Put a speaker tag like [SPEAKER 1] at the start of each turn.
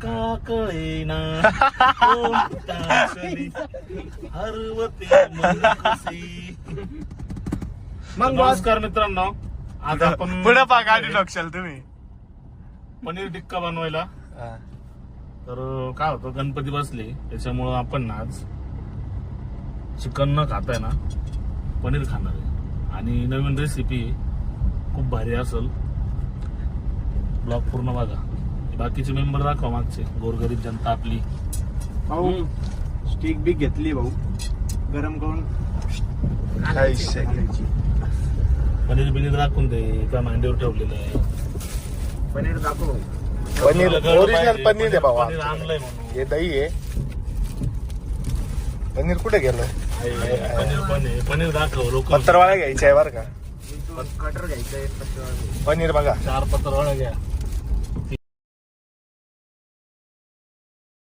[SPEAKER 1] का कळेना कोणता क्षणी हरवते मन कसे.
[SPEAKER 2] मग बॉस
[SPEAKER 1] नमस्कार मित्रांनो, आज आपण
[SPEAKER 3] पुढे पा गाडी टाकशाल तुम्ही.
[SPEAKER 1] पनीर टिक्का बनवायला. तर काय होतं, गणपती बसले त्याच्यामुळं आपण ना आज चिकन न खाताय ना पनीर खाणार आहे. आणि नवीन रेसिपी खूप भारी असेल, ब्लॉग पूर्ण बघा. बाकीचे मेंबर दाखवा, मागचे गोरगरीब जनता आपली.
[SPEAKER 2] भाऊ स्टिक बी घेतली भाऊ, गरम करून घालायची.
[SPEAKER 1] पनीर बिनीर दाखवून दे, का मांडीवर ठेवलेलं आहे.
[SPEAKER 2] पनीर दाखव.
[SPEAKER 3] पनीर ओरिजिनल पनीर आहे बाबा.
[SPEAKER 1] पनीर आणलंय म्हणून.
[SPEAKER 3] हे दही आहे. पनीर कुठे गेलं?
[SPEAKER 1] पनीर पण आहे. पनीर दाखव लोक.
[SPEAKER 3] पत्रवाळा घ्यायचा आहे बरं का.
[SPEAKER 2] कटर घ्यायचंय.
[SPEAKER 3] पनीर बघा.
[SPEAKER 1] 4 पत्रवाळा घ्या.